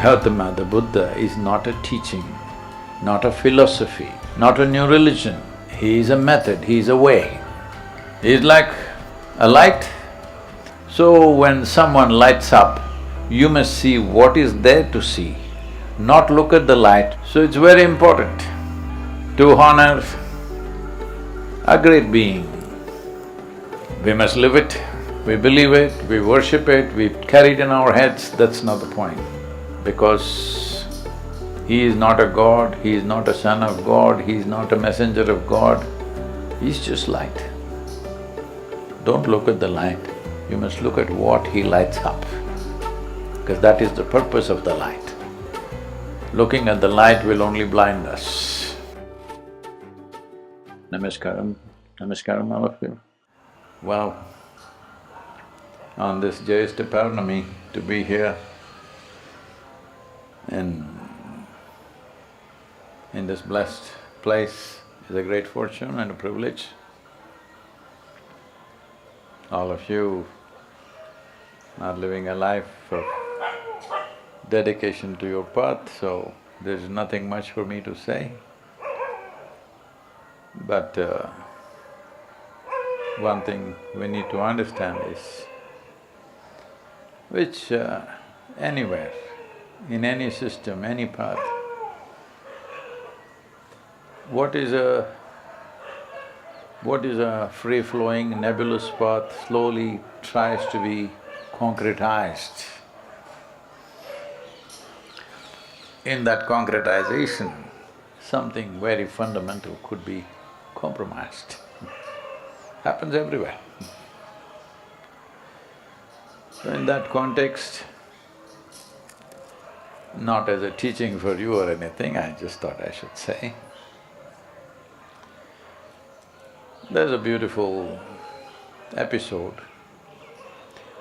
Gautama, the Buddha, is not a teaching, not a philosophy, not a new religion. He is a method, he is a way. He is like a light. So when someone lights up, you must see what is there to see, not look at the light. So it's very important to honor a great being. We must live it, we believe it, we worship it, we carry it in our heads, that's not the point. Because he is not a god, he is not a son of God, he is not a messenger of God, he's just light. Don't look at the light, you must look at what he lights up, because that is the purpose of the light. Looking at the light will only blind us. Namaskaram, namaskaram all of you. Well, on this Jayashta Purnami, to be here in this blessed place is a great fortune and a privilege. All of you are living a life of dedication to your path, so there's nothing much for me to say. But one thing we need to understand is, which anywhere, in any system, any path, what is a free-flowing, nebulous path slowly tries to be concretized. In that concretization, something very fundamental could be compromised. Happens everywhere. So in that context, not as a teaching for you or anything, I just thought I should say, there's a beautiful episode.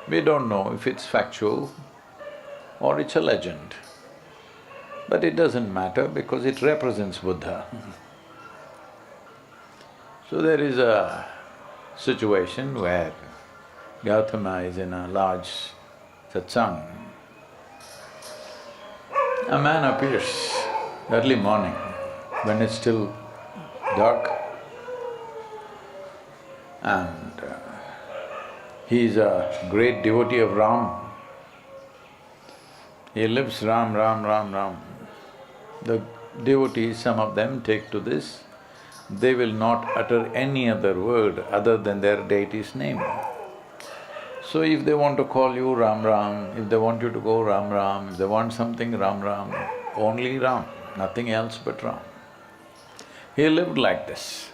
We don't know if it's factual or it's a legend, but it doesn't matter because it represents Buddha. So there is a situation where Gautama is in a large satsang. A man appears early morning when it's still dark, and he is a great devotee of Ram. He lives Ram, Ram, Ram, Ram. The devotees, some of them take to this, they will not utter any other word other than their deity's name. So if they want to call you Ram Ram, if they want you to go Ram Ram, if they want something Ram Ram, only Ram, nothing else but Ram. He lived like this.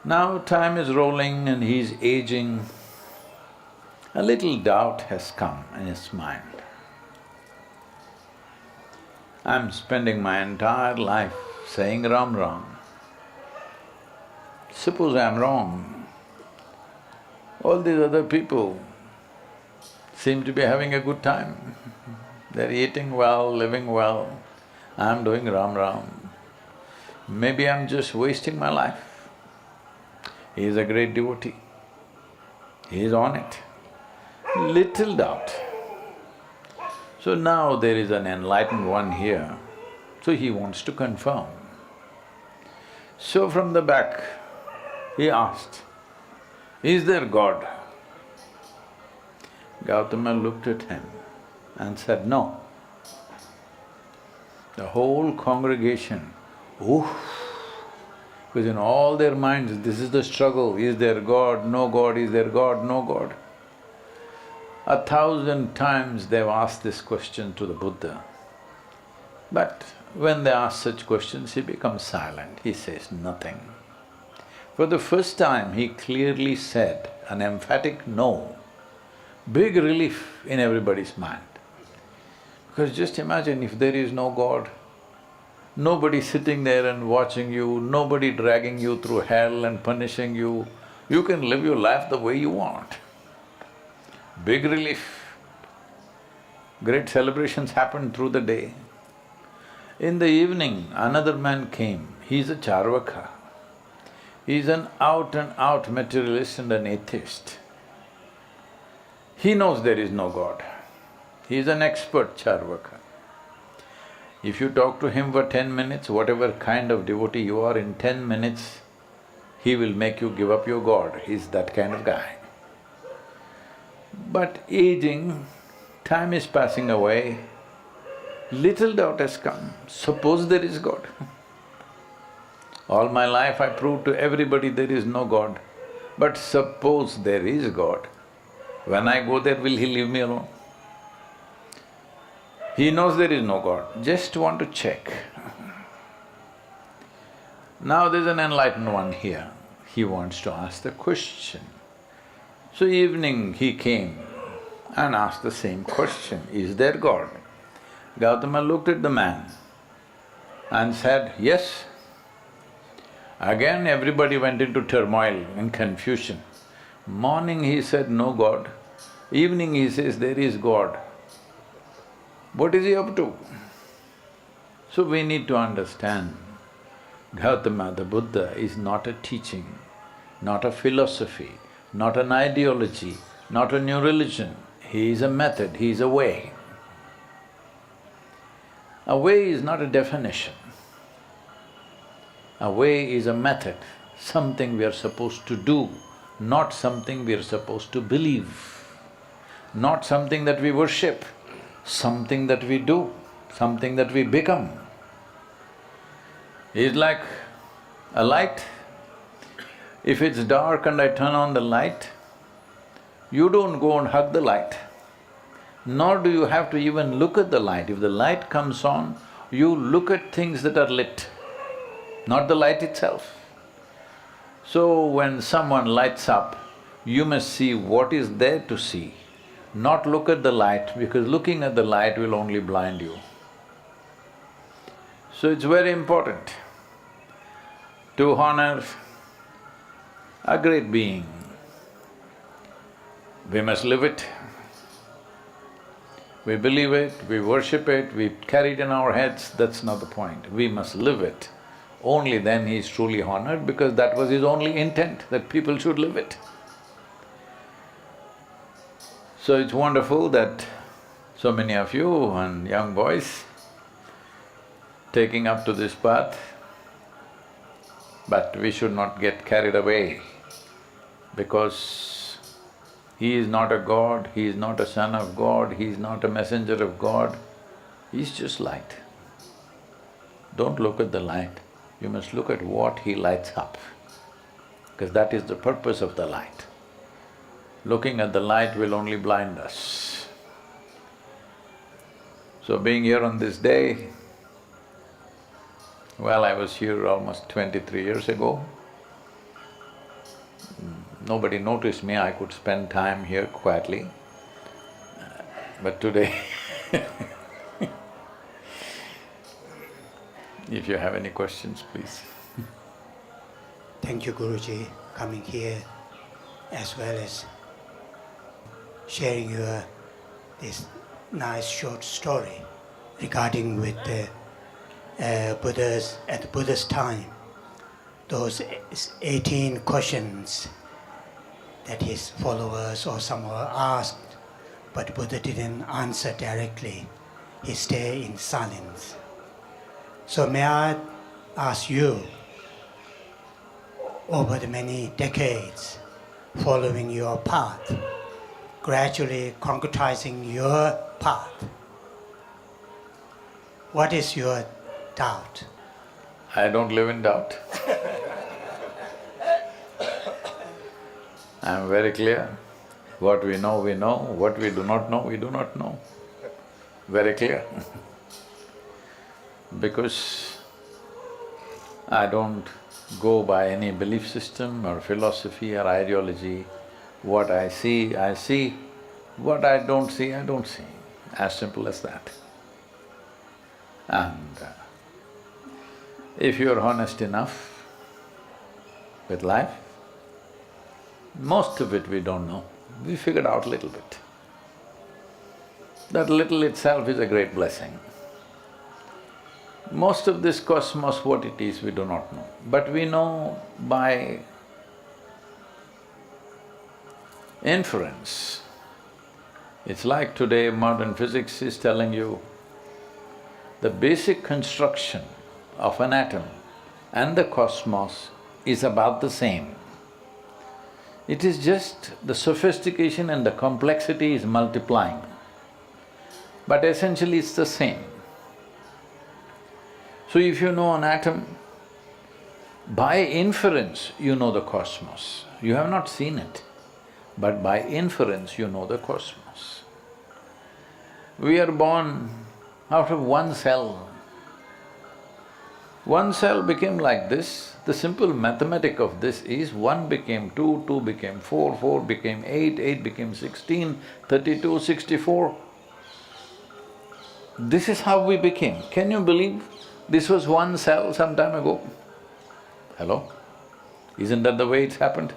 Now time is rolling and he's aging. A little doubt has come in his mind. I'm spending my entire life saying Ram Ram. Suppose I'm wrong. All these other people seem to be having a good time. They're eating well, living well. I'm doing Ram Ram. Maybe I'm just wasting my life. He is a great devotee. He is on it. Little doubt. So now there is an enlightened one here, so he wants to confirm. So from the back, he asked, "Is there God?" Gautama looked at him and said, "No." The whole congregation, oof, because in all their minds, this is the struggle, is there God, no God, is there God, no God. 1,000 times they've asked this question to the Buddha. But when they ask such questions, he becomes silent, he says nothing. For the first time, he clearly said an emphatic no. Big relief in everybody's mind. Because just imagine if there is no God, nobody sitting there and watching you, nobody dragging you through hell and punishing you, you can live your life the way you want. Big relief. Great celebrations happened through the day. In the evening, another man came, he's a charvaka. He's an out-and-out materialist and an atheist. He knows there is no God. He is an expert charvaka. If you talk to him for 10 minutes, whatever kind of devotee you are, in 10 minutes, he will make you give up your God. He's that kind of guy. But aging, time is passing away, little doubt has come. Suppose there is God. All my life I proved to everybody there is no God. But suppose there is God, when I go there, will he leave me alone? He knows there is no God, just want to check. Now there's an enlightened one here, he wants to ask the question. So evening he came and asked the same question, is there God? Gautama looked at the man and said, yes. Again everybody went into turmoil and confusion. Morning he said, no God. Evening he says, there is God. What is he up to? So we need to understand, Gautama the Buddha is not a teaching, not a philosophy, not an ideology, not a new religion. He is a method, he is a way. A way is not a definition. A way is a method, something we are supposed to do, not something we are supposed to believe, not something that we worship, something that we do, something that we become. It's like a light. If it's dark and I turn on the light, you don't go and hug the light, nor do you have to even look at the light. If the light comes on, you look at things that are lit, not the light itself. So when someone lights up, you must see what is there to see, not look at the light, because looking at the light will only blind you. So it's very important to honor a great being. We must live it. We believe it, we worship it, we carry it in our heads, that's not the point. We must live it. Only then he is truly honored, because that was his only intent, that people should live it. So it's wonderful that so many of you and young boys taking up to this path, but we should not get carried away, because he is not a God, he is not a son of God, he is not a messenger of God, he is just light. Don't look at the light, you must look at what he lights up, because that is the purpose of the light. Looking at the light will only blind us. So being here on this day, well, I was here almost 23 years ago. Nobody noticed me, I could spend time here quietly. But today if you have any questions, please. Thank you, Guruji, coming here as well as sharing your this nice short story regarding with the Buddha's at the Buddha's time. Those 18 questions that his followers or someone asked, but Buddha didn't answer directly. He stayed in silence. So may I ask you, over the many decades following your path, gradually concretizing your path, what is your doubt? I don't live in doubt. I am very clear. What we know, what we do not know, we do not know. Very clear. Because I don't go by any belief system or philosophy or ideology. What I see, I see. What I don't see, I don't see. As simple as that. And if you're honest enough with life, most of it we don't know. We figured out little bit. That little itself is a great blessing. Most of this cosmos, what it is, we do not know. But we know by inference It's like today modern physics is telling you the basic construction of an atom and the cosmos is about the same. It is just the sophistication and the complexity is multiplying, but essentially it's the same. So if you know an atom, by inference you know the cosmos. You have not seen it, but by inference you know the cosmos. We are born out of one cell. One cell became like this. The simple mathematic of this is 1 became 2, 2 became 4, 4 became 8, 8 became 16, 32, 64. This is how we became. Can you believe this was one cell some time ago? Hello? Isn't that the way it's happened?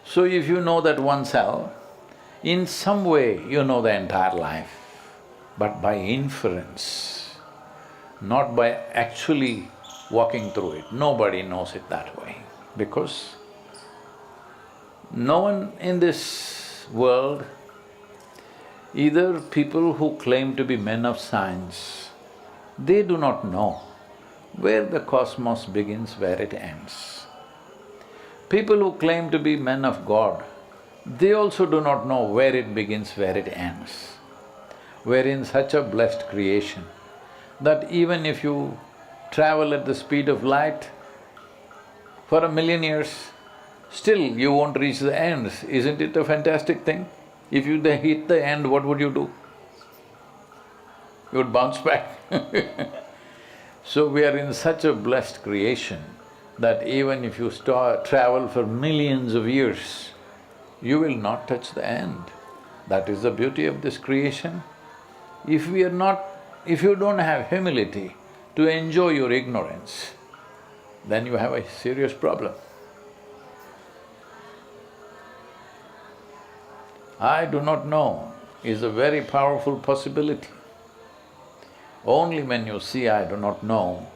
So if you know that one cell, in some way you know the entire life, but by inference, not by actually walking through it. Nobody knows it that way, because no one in this world, either people who claim to be men of science, they do not know where the cosmos begins, where it ends. People who claim to be men of God, they also do not know where it begins, where it ends. We're in such a blessed creation that even if you travel at the speed of light for 1,000,000 years, still you won't reach the ends. Isn't it a fantastic thing? If you hit the end, what would you do? You would bounce back So we are in such a blessed creation that even if you travel for millions of years, you will not touch the end. That is the beauty of this creation. If you don't have humility to enjoy your ignorance, then you have a serious problem. I do not know is a very powerful possibility. Only when you see I do not know,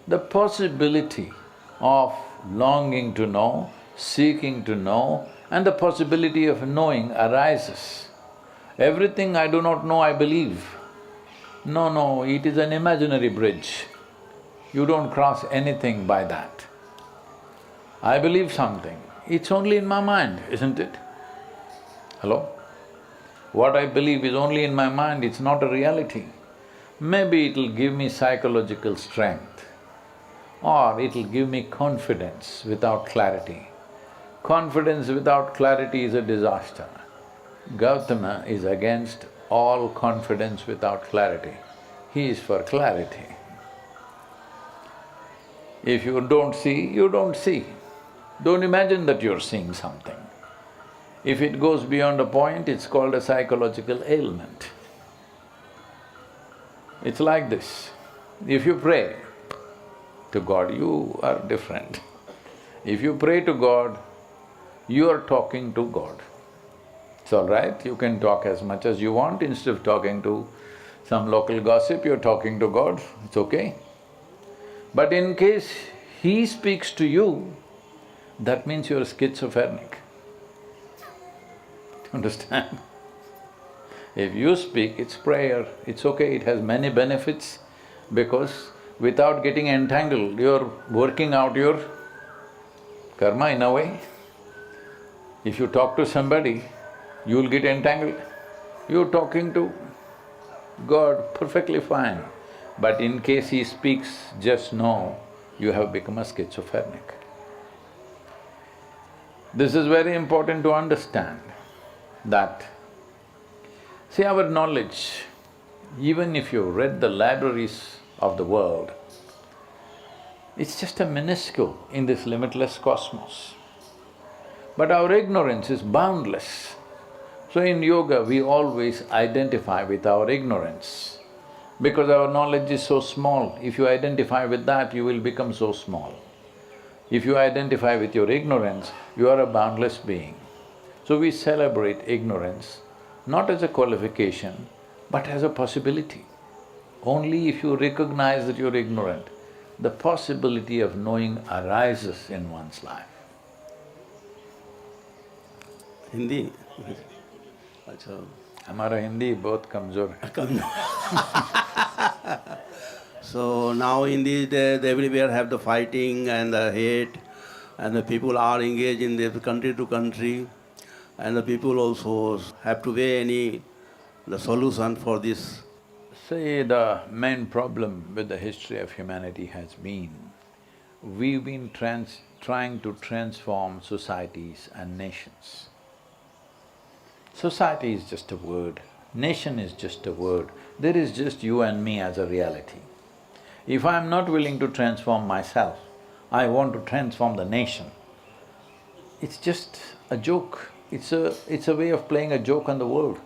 the possibility of longing to know, seeking to know, and the possibility of knowing arises. Everything I do not know, I believe. No, it is an imaginary bridge. You don't cross anything by that. I believe something, it's only in my mind, isn't it? Hello? What I believe is only in my mind, it's not a reality. Maybe it'll give me psychological strength, or it'll give me confidence without clarity. Confidence without clarity is a disaster. Gautama is against all confidence without clarity. He is for clarity. If you don't see, you don't see. Don't imagine that you're seeing something. If it goes beyond a point, it's called a psychological ailment. It's like this. If you pray to God, you are different. If you pray to God, you are talking to God. It's all right, you can talk as much as you want. Instead of talking to some local gossip, you're talking to God, it's okay. But in case He speaks to you, that means you're schizophrenic. Understand? If you speak, it's prayer, it's okay, it has many benefits, because without getting entangled, you're working out your karma in a way. If you talk to somebody, you'll get entangled. You're talking to God, perfectly fine. But in case He speaks, just know you have become a schizophrenic. This is very important to understand that, see, our knowledge, even if you read the libraries of the world, it's just a minuscule in this limitless cosmos. But our ignorance is boundless. So in yoga, we always identify with our ignorance. Because our knowledge is so small, if you identify with that, you will become so small. If you identify with your ignorance, you are a boundless being. So we celebrate ignorance not as a qualification, but as a possibility. Only if you recognize that you're ignorant, the possibility of knowing arises in one's life. Hindi. अच्छा। हमारा हिंदी बहुत कमजोर है। So now in these days, everywhere have the fighting and the hate, and the people are engaged in this country to country, and the people also have to weigh the solution for this. See, the main problem with the history of humanity has been, we've been trying to transform societies and nations. Society is just a word, nation is just a word, there is just you and me as a reality. If I'm not willing to transform myself, I want to transform the nation. It's just a joke, it's a way of playing a joke on the world.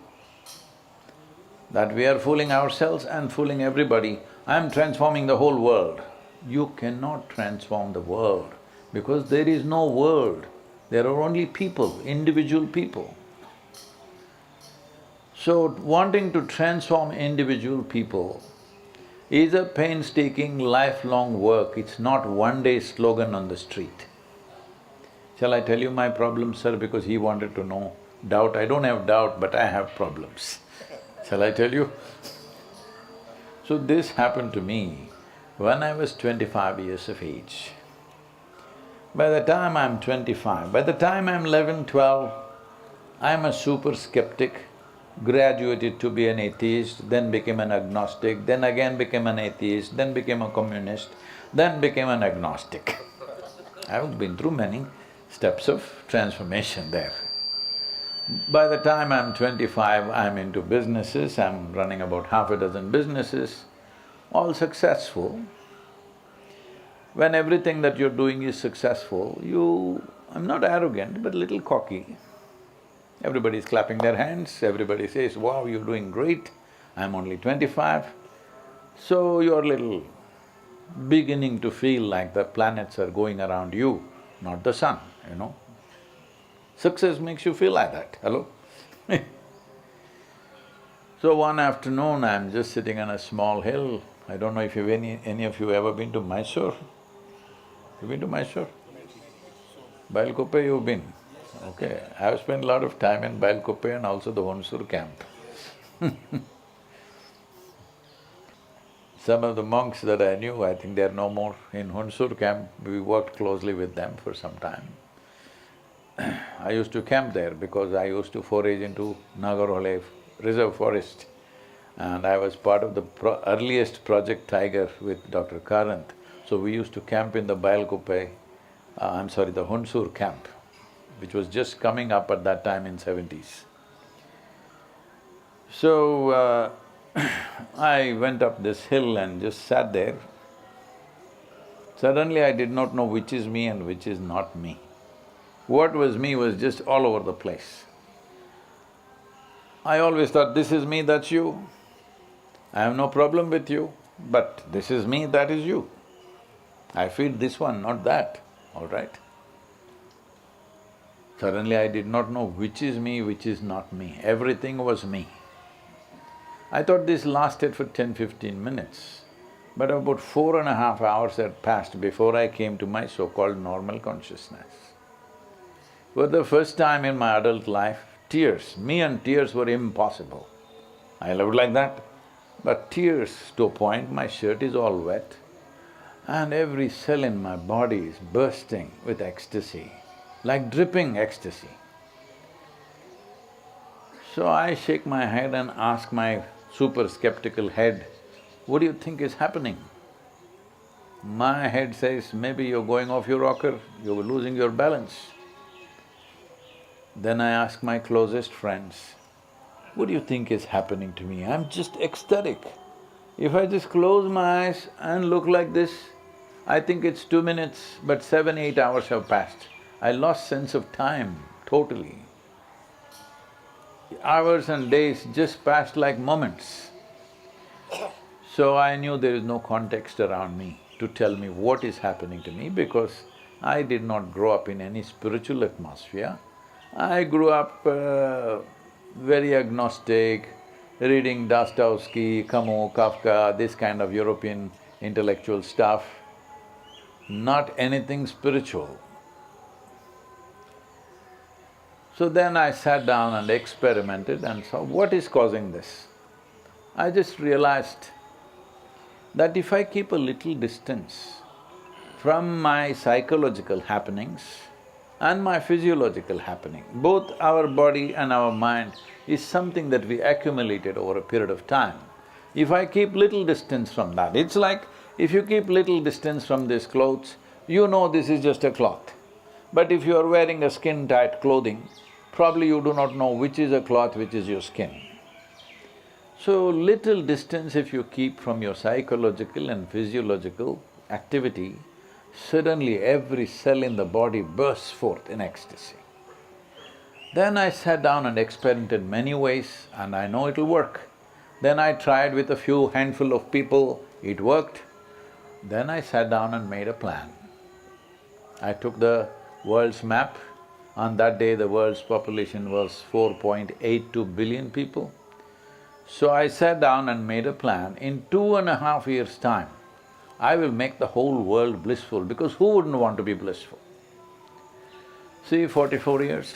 That we are fooling ourselves and fooling everybody, I'm transforming the whole world. You cannot transform the world because there is no world, there are only people, individual people. So, wanting to transform individual people is a painstaking, lifelong work, it's not one-day slogan on the street. Shall I tell you my problem, sir, because he wanted to know doubt? I don't have doubt, but I have problems. Shall I tell you? So this happened to me when I was 25 years of age. By the time I'm 25, by the time I'm 11, 12, I'm a super skeptic, graduated to be an atheist, then became an agnostic, then again became an atheist, then became a communist, then became an agnostic. I've been through many steps of transformation there. By the time I'm 25, I'm into businesses, I'm running about half a dozen businesses, all successful. When everything that you're doing is successful, I'm not arrogant, but little cocky. Everybody's clapping their hands, everybody says, wow, you're doing great, I'm only 25. So you're little beginning to feel like the planets are going around you, not the sun, you know. Success makes you feel like that, hello? So one afternoon, I'm just sitting on a small hill. I don't know if any of you ever been to Mysore? You been to Mysore? Bailkope you've been? Okay, I've spent a lot of time in Bailkope and also the Hunsur camp. Some of the monks that I knew, I think they're no more in Hunsur camp, we worked closely with them for some time. I used to camp there because I used to forage into Nagarhole reserve forest, and I was part of the earliest Project Tiger with Dr. Karant. So we used to camp in the the Hunsur camp, which was just coming up at that time in 70s. So, I went up this hill and just sat there. Suddenly I did not know which is me and which is not me. What was me was just all over the place. I always thought, this is me, that's you. I have no problem with you, but this is me, that is you. I feed this one, not that, all right? Suddenly I did not know which is me, which is not me. Everything was me. I thought this lasted for 10-15 minutes, but about 4.5 hours had passed before I came to my so-called normal consciousness. For the first time in my adult life, tears, me and tears were impossible. I loved like that, but tears to a point, my shirt is all wet, and every cell in my body is bursting with ecstasy, like dripping ecstasy. So I shake my head and ask my super skeptical head, what do you think is happening? My head says, maybe you're going off your rocker, you're losing your balance. Then I ask my closest friends, what do you think is happening to me? I'm just ecstatic. If I just close my eyes and look like this, I think it's 2 minutes, but 7-8 hours have passed. I lost sense of time totally. Hours and days just passed like moments. So I knew there is no context around me to tell me what is happening to me because I did not grow up in any spiritual atmosphere. I grew up very agnostic, reading Dostoevsky, Camus, Kafka, this kind of European intellectual stuff, not anything spiritual. So then I sat down and experimented and saw what is causing this. I just realized that if I keep a little distance from my psychological happenings and my physiological happening, both our body and our mind is something that we accumulated over a period of time. If I keep little distance from that, it's like if you keep little distance from these clothes, you know this is just a cloth. But if you are wearing a skin-tight clothing, probably you do not know which is a cloth, which is your skin. So little distance if you keep from your psychological and physiological activity, suddenly every cell in the body bursts forth in ecstasy. Then I sat down and experimented many ways and I know it'll work. Then I tried with a few handful of people, it worked. Then I sat down and made a plan. I took the world's map. On that day, the world's population was 4.82 billion people. So I sat down and made a plan, in 2.5 years' time, I will make the whole world blissful, because who wouldn't want to be blissful? See, 44 years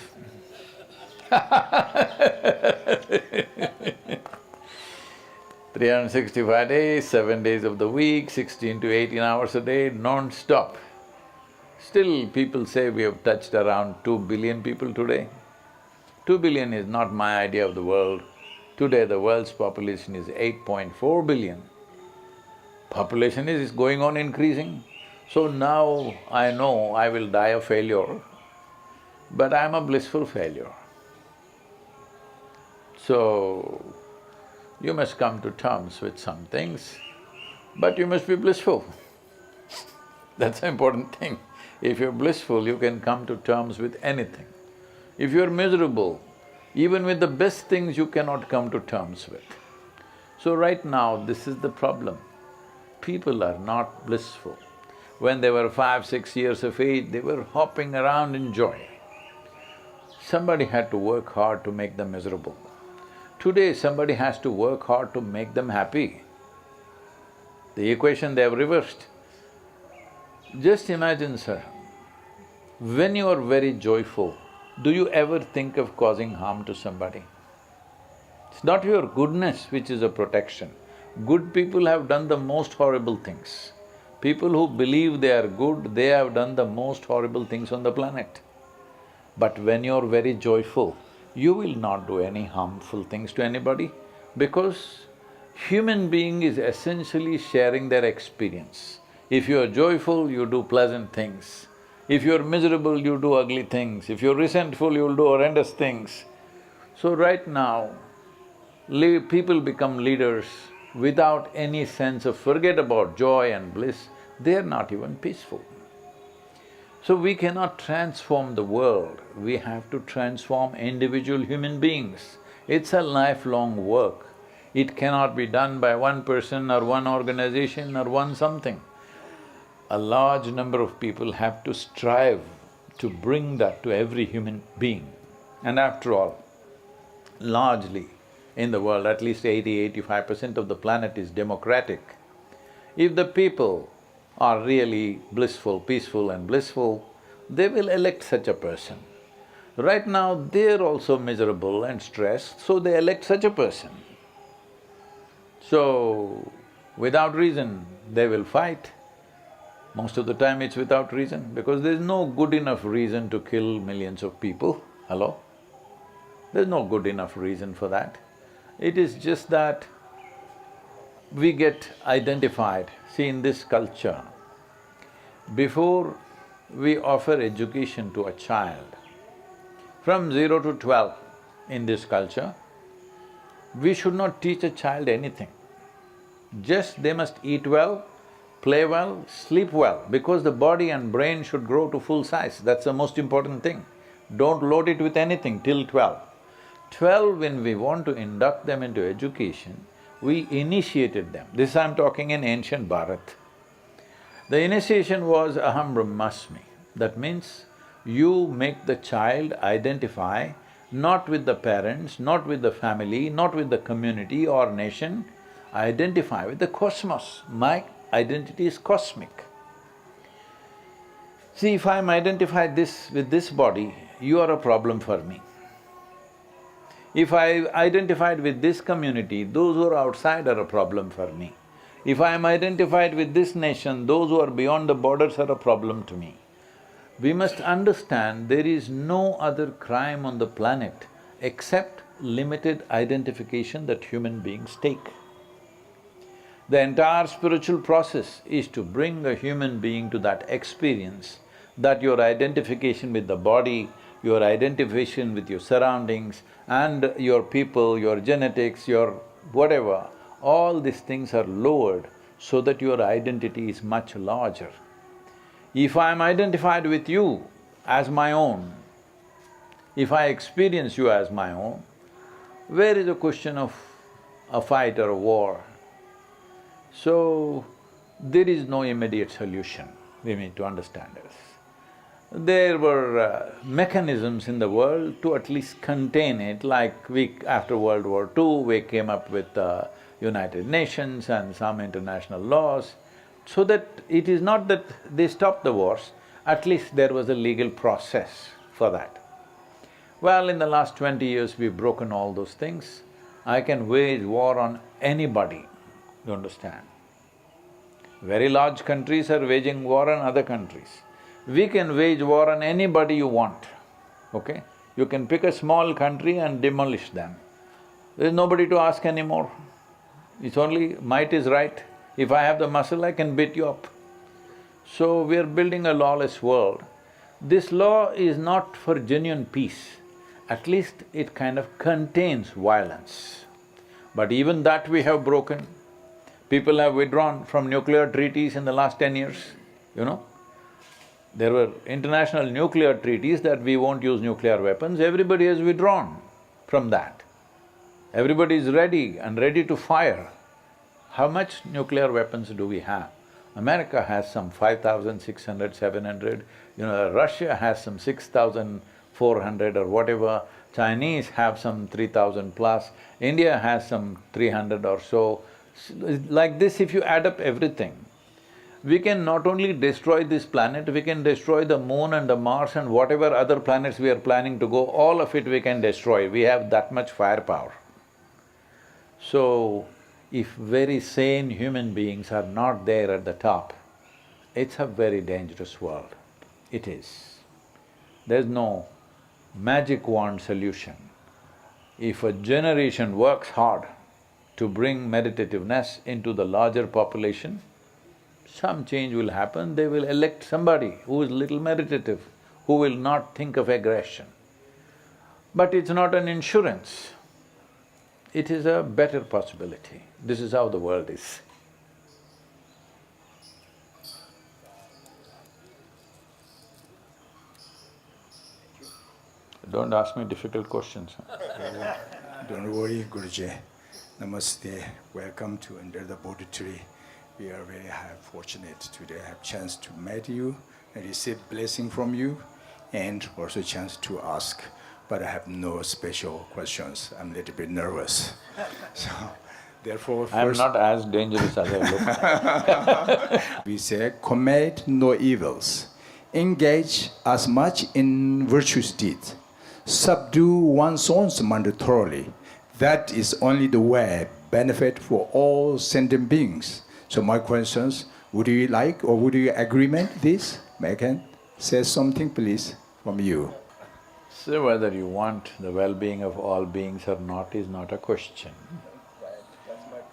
365 days, 7 days of the week, 16 to 18 hours a day, non-stop. Still, people say we have touched around 2 billion people today. 2 billion is not my idea of the world. Today the world's population is 8.4 billion. Population is going on increasing. So now I know I will die a failure, but I am a blissful failure. So, you must come to terms with some things, but you must be blissful. That's the important thing. If you're blissful, you can come to terms with anything. If you're miserable, even with the best things you cannot come to terms with. So right now, this is the problem. People are not blissful. When they were 5, 6 years of age, they were hopping around in joy. Somebody had to work hard to make them miserable. Today, somebody has to work hard to make them happy. The equation they have reversed. Just imagine, sir, when you are very joyful, do you ever think of causing harm to somebody? It's not your goodness which is a protection. Good people have done the most horrible things. People who believe they are good, they have done the most horrible things on the planet. But when you're very joyful, you will not do any harmful things to anybody, because human being is essentially sharing their experience. If you are joyful, you do pleasant things. If you're miserable, you do ugly things. If you're resentful, you'll do horrendous things. So right now, people become leaders without any sense of… forget about joy and bliss, they're not even peaceful. So we cannot transform the world, we have to transform individual human beings. It's a lifelong work. It cannot be done by one person or one organization or one something. A large number of people have to strive to bring that to every human being. And after all, largely in the world, at least 80–85% of the planet is democratic. If the people are really blissful, peaceful and blissful, they will elect such a person. Right now, they're also miserable and stressed, so they elect such a person. So, without reason, they will fight. Most of the time it's without reason, because there's no good enough reason to kill millions of people. Hello? There's no good enough reason for that. It is just that we get identified. See, in this culture, before we offer education to a child, from 0 to 12 in this culture, we should not teach a child anything. Just they must eat well, play well, sleep well, because the body and brain should grow to full size, that's the most important thing. Don't load it with anything till 12. 12, when we want to induct them into education, we initiated them. This I'm talking in ancient Bharat. The initiation was Aham Brahmasmi. That means you make the child identify not with the parents, not with the family, not with the community or nation, identify with the cosmos. My identity is cosmic. See, if I'm identified with this body, you are a problem for me. If I identified with this community, those who are outside are a problem for me. If I am identified with this nation, those who are beyond the borders are a problem to me. We must understand there is no other crime on the planet except limited identification that human beings take. The entire spiritual process is to bring a human being to that experience that your identification with the body, your identification with your surroundings and your people, your genetics, your whatever, all these things are lowered so that your identity is much larger. If I am identified with you as my own, if I experience you as my own, where is the question of a fight or a war? So, there is no immediate solution, we need to understand this. There were mechanisms in the world to at least contain it, like after World War II, we came up with United Nations and some international laws, so that it is not that they stopped the wars, at least there was a legal process for that. Well, in the last 20 years we've broken all those things. I can wage war on anybody, you understand? Very large countries are waging war on other countries. We can wage war on anybody you want, okay? You can pick a small country and demolish them. There's nobody to ask anymore. It's only might is right. If I have the muscle, I can beat you up. So we are building a lawless world. This law is not for genuine peace, at least it kind of contains violence. But even that we have broken. People have withdrawn from nuclear treaties in the last 10 years, you know. There were international nuclear treaties that we won't use nuclear weapons, everybody has withdrawn from that. Everybody is ready and ready to fire. How much nuclear weapons do we have? America has some 5,600, 700, Russia has some 6,400 or whatever, Chinese have some 3,000 plus, India has some 300 or so. Like this, if you add up everything, we can not only destroy this planet, we can destroy the moon and the Mars and whatever other planets we are planning to go, all of it we can destroy, we have that much firepower. So, if very sane human beings are not there at the top, it's a very dangerous world. It is. There's no magic wand solution. If a generation works hard to bring meditativeness into the larger population, some change will happen, they will elect somebody who is little meditative, who will not think of aggression. But it's not an insurance, it is a better possibility. This is how the world is. Don't ask me difficult questions. Don't worry, Guruji. Namaste. Welcome to Under the Bodh tree. We are very fortunate today have chance to meet you and receive blessing from you, and also chance to ask. But I have no special questions. I'm a little bit nervous. So, therefore, first… I'm not as dangerous as I look. We say, commit no evils, engage as much in virtuous deeds, subdue one's own mind thoroughly. That is only the way benefit for all sentient beings. So my questions, would you like or would you agreement this? May I can say something please from you? So whether you want the well-being of all beings or not is not a question.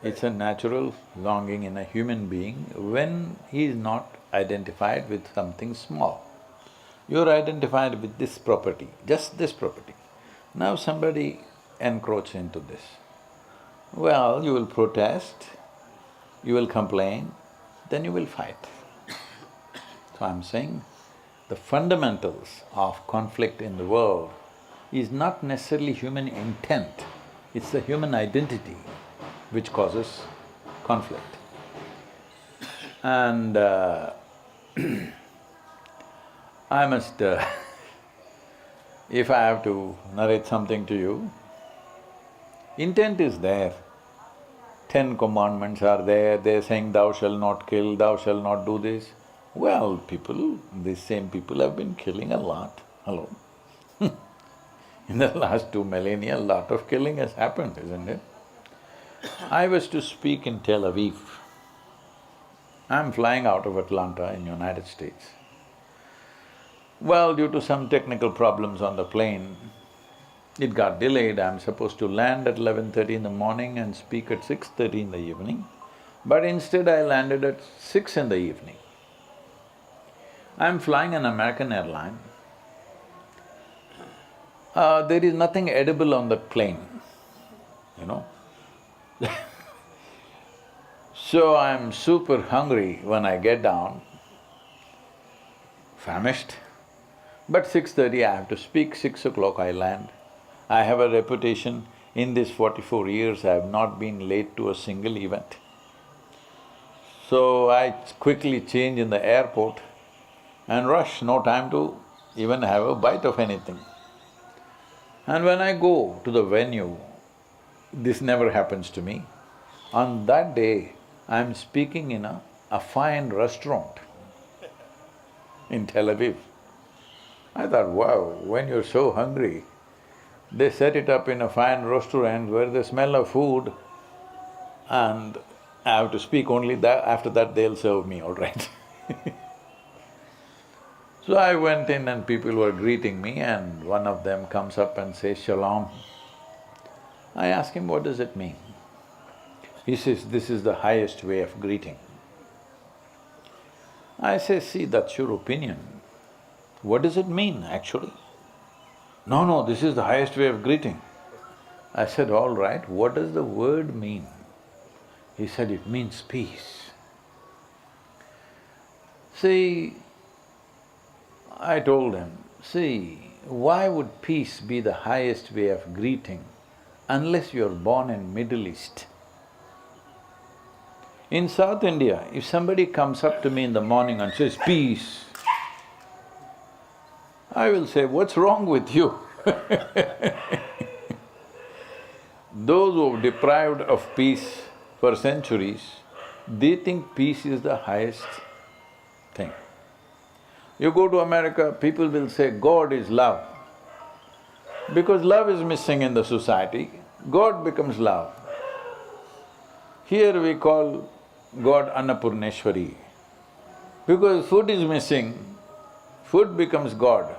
It's a natural longing in a human being when he is not identified with something small. You're identified with this property, just this property. Now somebody encroaches into this. Well, you will protest, you will complain, then you will fight. So I'm saying, the fundamentals of conflict in the world is not necessarily human intent, it's the human identity which causes conflict. And I must if I have to narrate something to you, intent is there. 10 commandments are there, they're saying thou shalt not kill, thou shalt not do this. Well, these same people have been killing a lot, hello. In the last 2 millennia, a lot of killing has happened, isn't it? I was to speak in Tel Aviv. I'm flying out of Atlanta in United States. Well, due to some technical problems on the plane, it got delayed. I'm supposed to land at 11:30 in the morning and speak at 6:30 in the evening, but instead I landed at 6 in the evening. I'm flying an American airline. There is nothing edible on that plane, you know. So I'm super hungry when I get down, famished. But 6:30 I have to speak, 6 o'clock I land. I have a reputation, in these 44 years I have not been late to a single event. So I quickly change in the airport and rush, no time to even have a bite of anything. And when I go to the venue, this never happens to me. On that day, I'm speaking in a fine restaurant in Tel Aviv. I thought, wow, when you're so hungry, they set it up in a fine restaurant where they smell of food and I have to speak only that, after that they'll serve me, all right. So I went in and people were greeting me and one of them comes up and says, "Shalom." I ask him, what does it mean? He says, "This is the highest way of greeting." I say, "See, that's your opinion. What does it mean actually?" No, this is the highest way of greeting." I said, "All right, what does the word mean?" He said, "It means peace." See, I told him, see, why would peace be the highest way of greeting unless you're born in Middle East? In South India, if somebody comes up to me in the morning and says, "Peace," I will say, "What's wrong with you?" Those who are deprived of peace for centuries, they think peace is the highest thing. You go to America, people will say, "God is love." Because love is missing in the society, God becomes love. Here we call God Annapurneshwari. Because food is missing, food becomes God.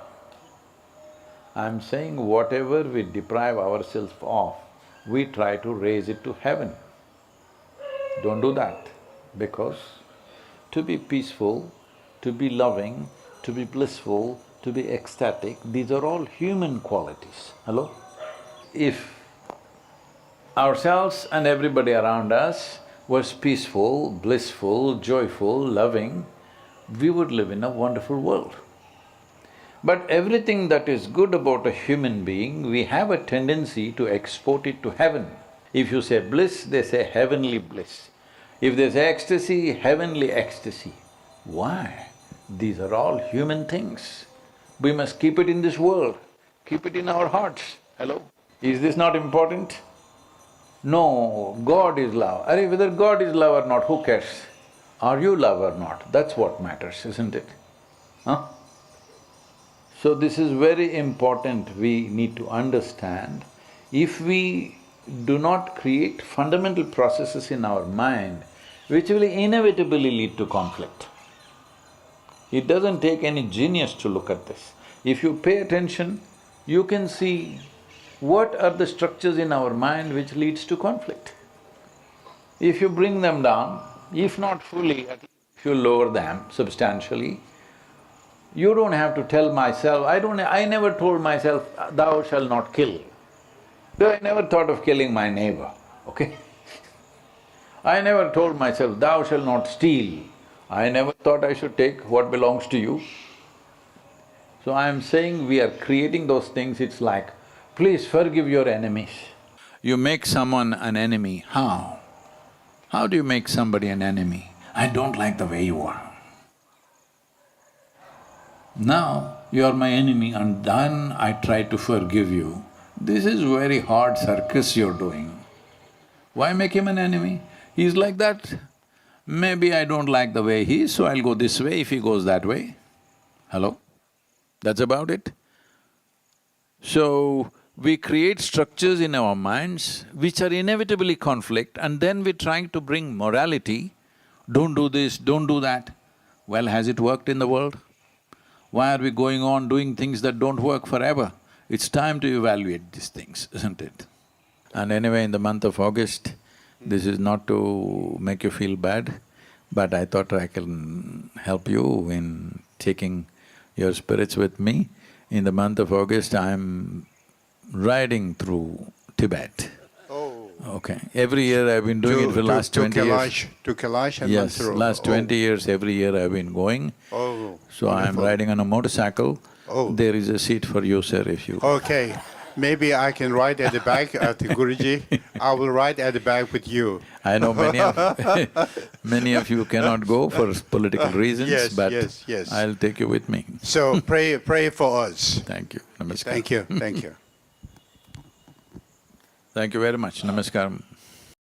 I'm saying whatever we deprive ourselves of, we try to raise it to heaven. Don't do that, because to be peaceful, to be loving, to be blissful, to be ecstatic, these are all human qualities. Hello? If ourselves and everybody around us was peaceful, blissful, joyful, loving, we would live in a wonderful world. But everything that is good about a human being, we have a tendency to export it to heaven. If you say bliss, they say heavenly bliss. If they say ecstasy, heavenly ecstasy. Why? These are all human things. We must keep it in this world, keep it in our hearts. Hello? Is this not important? No, God is love. Arey, whether God is love or not, who cares? Are you love or not? That's what matters, isn't it? Huh? So this is very important, we need to understand. If we do not create fundamental processes in our mind, which will inevitably lead to conflict. It doesn't take any genius to look at this. If you pay attention, you can see what are the structures in our mind which leads to conflict. If you bring them down, if not fully, at least if you lower them substantially, you don't have to tell myself, I never told myself, "Thou shalt not kill." Though I never thought of killing my neighbor, okay? I never told myself, "Thou shalt not steal." I never thought I should take what belongs to you. So I am saying we are creating those things, it's like, please forgive your enemies. You make someone an enemy, how? How do you make somebody an enemy? "I don't like the way you are." Now you are my enemy and then I try to forgive you. This is very hard circus you're doing. Why make him an enemy? He's like that. Maybe I don't like the way he is, so I'll go this way if he goes that way. Hello? That's about it. So, we create structures in our minds which are inevitably conflict, and then we're trying to bring morality, don't do this, don't do that. Well, has it worked in the world? Why are we going on doing things that don't work forever? It's time to evaluate these things, isn't it? And anyway, in the month of August, this is not to make you feel bad, but I thought I can help you in taking your spirits with me. In the month of August, I'm riding through Tibet. Oh. Okay. Every year I've been doing it for the last 20 years. To Kailash and Yes, Mansarovar. last 20 years, every year I've been going. Oh, So I'm wonderful. riding on a motorcycle. Oh. There is a seat for you, sir, if you… Okay, maybe I can ride at the back at the Guruji. I will ride at the back with you. I know many of you cannot go for political reasons, Yes, but yes. I'll take you with me. So pray for us. Thank you. Namaskar. Thank you, thank you. Thank you very much. Namaskaram.